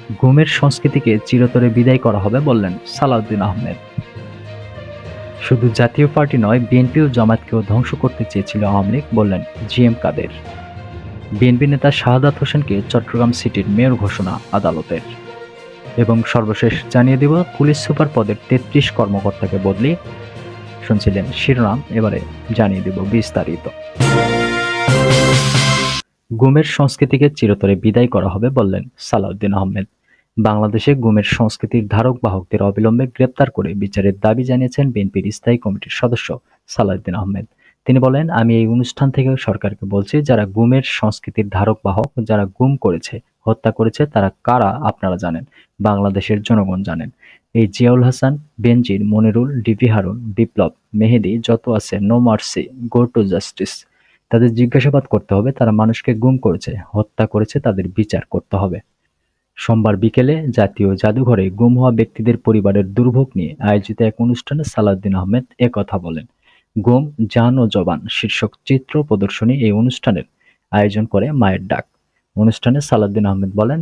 গুমের সংস্কৃতিকে চিরতরে বিদায় করা হবে বললেন সালাউদ্দিন আহমেদ। শুধু জাতীয় পার্টি নয়, বিএনপি ও জামায়াতকেও ধ্বংস করতে চেয়েছিল আওয়ামী লীগ বললেন জিএম কাদের। বিএনপি নেতা শাহাদাত হোসেনকে চট্টগ্রাম সিটির মেয়র ঘোষণা আদালতের। এবং সর্বশেষ জানিয়ে দেব, পুলিশ সুপার পদের ৩৩ কর্মকর্তাকে বদলি। শুনছিলেন শিরোনাম, এবারে জানিয়ে দেব বিস্তারিত। গুমের সংস্কৃতিকে চিরতরে বিদায় করা হবে বললেন সালাউদ্দিন আহমেদ। বাংলাদেশে গুমের সংস্কৃতির ধারক বাহকদের অবিলম্বে গ্রেপ্তার করে বিচারের দাবি জানিয়েছেন বিএনপির স্থায়ী কমিটির সদস্য সালাউদ্দিন আহমেদ। তিনি বলেন, আমি এই অনুষ্ঠান থেকে সরকারকে বলছি, যারা গুমের সংস্কৃতির ধারক বাহক, যারা গুম করেছে, হত্যা করেছে, তারা কারা আপনারা জানেন, বাংলাদেশের জনগণ জানেন। এই জিয়াউল হাসান, বেনজির, মনিরুল, ডিপি হারুন, বিপ্লব, মেহেদী যত আছে, no mercy, go to justice. তাদের জিজ্ঞাসাবাদ করতে হবে, তারা মানুষকে গুম করেছে, হত্যা করেছে, তাদের বিচার করতে হবে। সোমবার বিকেলে জাতীয় জাদুঘরে গুম হওয়া ব্যক্তিদের পরিবারের দুর্ভোগ নিয়ে আয়োজিত এক অনুষ্ঠানে সালাউদ্দিন আহমেদ একথা বলেন। গুম, জান ও জবান শীর্ষক চিত্র প্রদর্শনী এই অনুষ্ঠানের আয়োজন করে মায়ের ডাক। অনুষ্ঠানে সালাউদ্দিন আহমেদ বলেন,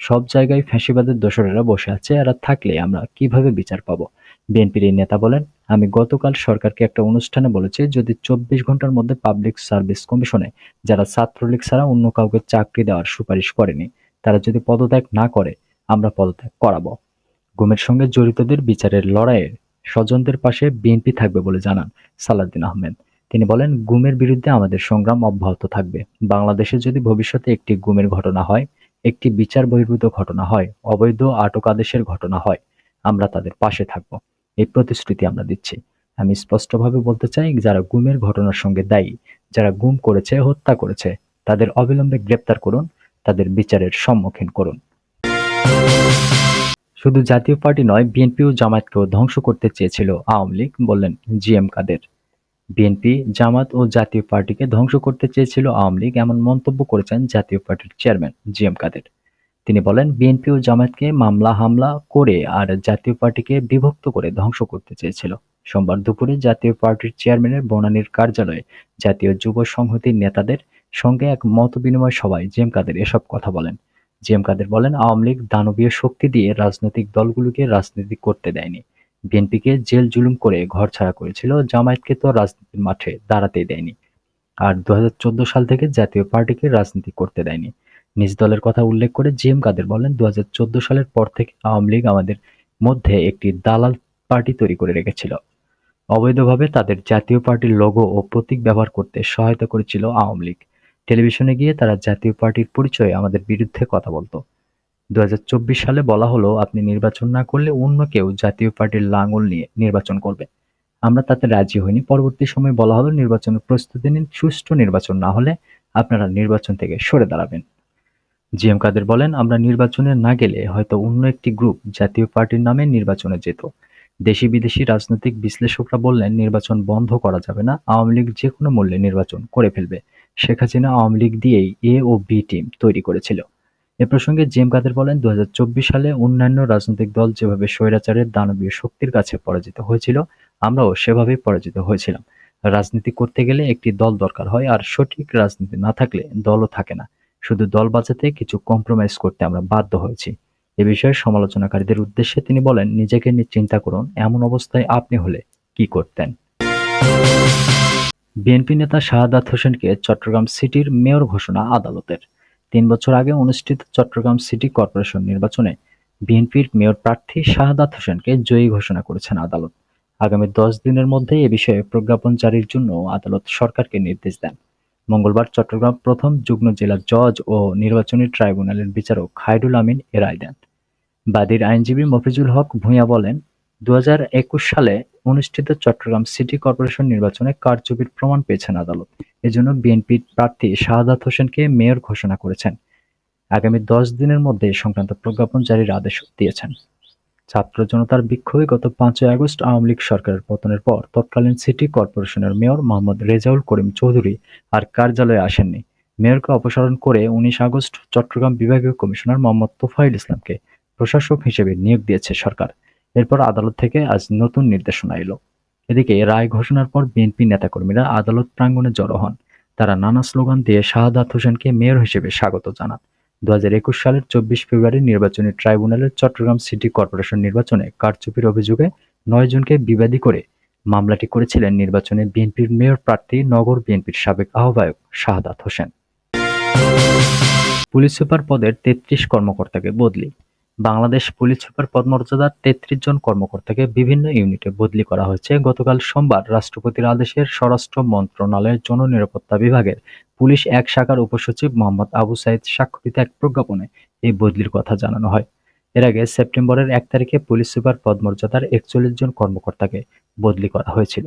সব জায়গায় ফ্যাসিবাদের দোসরেরা বসে আছে, এরা থাকলে আমরা কিভাবে বিচার পাবো। বিএনপির এই নেতা বলেন, আমি গতকাল সরকারকে একটা অনুষ্ঠানে বলেছি, যদি ২৪ ঘন্টার মধ্যে পাবলিক সার্ভিস কমিশনে যারা ছাত্রলীগ ছাড়া অন্য কাউকে চাকরি দেওয়ার সুপারিশ করেনি, তারা যদি পদত্যাগ না করে, আমরা পদত্যাগ করাবো। গুমের সঙ্গে জড়িতদের বিচারের লড়াইয়ে স্বজনদের পাশে বিএনপি থাকবে বলে জানান সালাউদ্দিন আহমেদ। তিনি বলেন, গুমের বিরুদ্ধে আমাদের সংগ্রাম অব্যাহত থাকবে। বাংলাদেশে যদি ভবিষ্যতে একটি গুমের ঘটনা হয়, একটি বিচার বহির্ভূত ঘটনা হয়, অবৈধ আটক আদেশের ঘটনা হয়, আমরা তাদের পাশে থাকব। এই প্রতিশ্রুতি আমরা দিচ্ছি। আমি স্পষ্টভাবে বলতে চাই, যারা গুমের ঘটনার সঙ্গে দায়ী, যারা গুম করেছে, হত্যা করেছে, তাদের অবিলম্বে গ্রেপ্তার করুন, তাদের বিচারের সম্মুখীন করুন। শুধু জাতীয় পার্টি নয়, বিএনপি ও জামায়াতকেও ধ্বংস করতে চেয়েছিল আওয়ামী লীগ বললেন জিএম কাদের। বিএনপি, জামায়াত ও জাতীয় পার্টিকে ধ্বংস করতে চেয়েছিল আওয়ামী লীগ, এমন মন্তব্য করেছেন জাতীয় পার্টির চেয়ারম্যান জিএম কাদের। তিনি বলেন, বিএনপি ও জামায়াতকে মামলা হামলা করে আর জাতীয় পার্টিকে বিভক্ত করে ধ্বংস করতে চেয়েছিল। সোমবার দুপুরে জাতীয় পার্টির চেয়ারম্যানের বনানীর কার্যালয়ে জাতীয় যুব সংহতির নেতাদের সঙ্গে এক মতবিনিময় সভায় জিএম কাদের এসব কথা বলেন। জিএম কাদের বলেন, আওয়ামী লীগ দানবীয় শক্তি দিয়ে রাজনৈতিক দলগুলোকে রাজনীতি করতে দেয়নি। বিএনপিকে জেল জুলুম করে ঘরছাড়া করেছিল, জামায়াতকে তো রাজনীতির মাঠে দাঁড়াতেই দেয়নি। আর ২০১৪ সাল থেকে জাতীয় পার্টিকে রাজনীতি করতে দেয়নি। নিজ দলের কথা উল্লেখ করে জিএম কাদের বলেন, ২০১৪ সালের পর থেকে আওয়ামী লীগ আমাদের মধ্যে একটি দালাল পার্টি তৈরি করে রেখেছিল। অবৈধভাবে তাদের জাতীয় পার্টির লোগো ও প্রতীক ব্যবহার করতে সহায়তা করেছিল আওয়ামী লীগ। টেলিভিশনে গিয়ে তারা জাতীয় পার্টির পরিচয়ে আমাদের বিরুদ্ধে কথা বলতো। ২০২৪ সালে বলা হলো, আপনি নির্বাচন না করলে অন্য কেউ জাতীয় পার্টির লাঙল নিয়ে নির্বাচন করবে। আমরা তাতে রাজি হইনি। পরবর্তী সময়ে বলা হলো, নির্বাচনের প্রস্তুতি নিন, সুষ্ঠু নির্বাচন না হলে আপনারা নির্বাচন থেকে সরে দাঁড়াবেন। জিএম কাদের বলেন, আমরা নির্বাচনে না গেলে হয়তো অন্য একটি গ্রুপ জাতীয় পার্টির নামে নির্বাচনে যেত। দেশি বিদেশি রাজনৈতিক বিশ্লেষকরা বললেন, নির্বাচন বন্ধ করা যাবে না, আওয়ামী লীগ যে কোনো মূল্যে নির্বাচন করে ফেলবে। শেখ হাসিনা আওয়ামী লীগ দিয়েই এ ও বি টিম তৈরি করেছিল। এ প্রসঙ্গে জিএম কাদের বলেন, ২০২৪ সালে অন্যান্য রাজনৈতিক দল যেভাবে স্বৈরাচারের দানবীয় শক্তির কাছে পরাজিত হয়েছিল, আমরাও সেভাবেই পরাজিত হয়েছিলাম। রাজনীতি করতে গেলে একটি দল দরকার হয়, আর সঠিক রাজনীতি না থাকলে দলও থাকে না। শুধু দল বাঁচাতে কিছু কম্প্রোমাইজ করতে আমরা বাধ্য হয়েছি। এ বিষয়ে সমালোচনাকারীদের উদ্দেশ্যে তিনি বলেন, নিজেকে নিয়ে চিন্তা করুন, এমন অবস্থায় আপনি হলে কি করতেন। বিএনপি নেতা শাহাদাত হোসেনকে চট্টগ্রাম সিটির মেয়র ঘোষণা আদালতের। ৩ বছর আগে অনুষ্ঠিত চট্টগ্রাম সিটি কর্পোরেশন নির্বাচনে বিএনপির মেয়র প্রার্থী শাহাদাত হোসেনকে জয়ী ঘোষণা করেছেন আদালত। আগামী ১০ দিনের মধ্যে এ বিষয়ে প্রজ্ঞাপন জারির জন্য আদালত সরকারকে নির্দেশ দেন। মঙ্গলবার চট্টগ্রাম প্রথম যুগ্ম জেলা জজ ও নির্বাচনী ট্রাইব্যুনালের বিচারক খায়রুল আমিন এ রায় দেন। বাদীর আইনজীবী মফিজুল হক ভূঁইয়া বলেন, ২০২১ সালে অনুষ্ঠিত চট্টগ্রাম সিটি কর্পোরেশন নির্বাচনে কারচুপির প্রমাণ পেয়েছেন আদালত। এজন্য বিএনপির প্রার্থী শাহাদাত হোসেনকে মেয়র ঘোষণা করেছেন। আগামী ১০ দিনের মধ্যে এ সংক্রান্ত প্রজ্ঞাপন জারির আদেশ দিয়েছেন। ছাত্র জনতার বিক্ষোভে গত ৫ই আগস্ট আওয়ামী লীগ সরকারের পতনের পর তৎকালীন সিটি কর্পোরেশনের মেয়র মোহাম্মদ রেজাউল করিম চৌধুরী আর কার্যালয়ে আসেননি। মেয়রকে অপসারণ করে ১৯ আগস্ট চট্টগ্রাম বিভাগীয় কমিশনার মোহাম্মদ তোফায়েল ইসলামকে প্রশাসক হিসেবে নিয়োগ দিয়েছে সরকার। এরপর আদালত থেকে আজ নতুন নির্দেশনা এলো। এদিকে রায় ঘোষণার পর বিএনপি নেতাকর্মীরা আদালত প্রাঙ্গণে জড়ো হন। তারা নানা স্লোগান দিয়ে শাহাদাত হোসেনকে মেয়র হিসেবে স্বাগত জানান। 2021 সালের 24 ফেব্রুয়ারি নির্বাচনী ট্রাইব্যুনালের চট্টগ্রাম সিটি কর্পোরেশন নির্বাচনে কারচুপির অভিযোগে 9 জনকে বিবাদী করে মামলাটি করেছিলেন নির্বাচনে বিএনপির মেয়র প্রার্থী নগর বিএনপির সাবেক আহ্বায়ক শাহাদাত হোসেন। পুলিশ সুপার পদের 33 কর্মকর্তাকে বদলি। বাংলাদেশ পুলিশ সুপার পদমর্যাদার 33 জন কর্মকর্তাকে বিভিন্ন ইউনিটে বদলি করা হয়েছে। গতকাল সোমবার রাষ্ট্রপতির আদেশে স্বরাষ্ট্র মন্ত্রণালয়ের জননিরাপত্তা বিভাগের পুলিশ এক শাখার উপসচিব মোহাম্মদ আবু সাঈদ স্বাক্ষরিত এক প্রজ্ঞাপনে এই বদলির কথা জানানো হয়। এর আগে সেপ্টেম্বরের 1 তারিখে পুলিশ সুপার পদমর্যাদার 41 জন কর্মকর্তাকে বদলি করা হয়েছিল।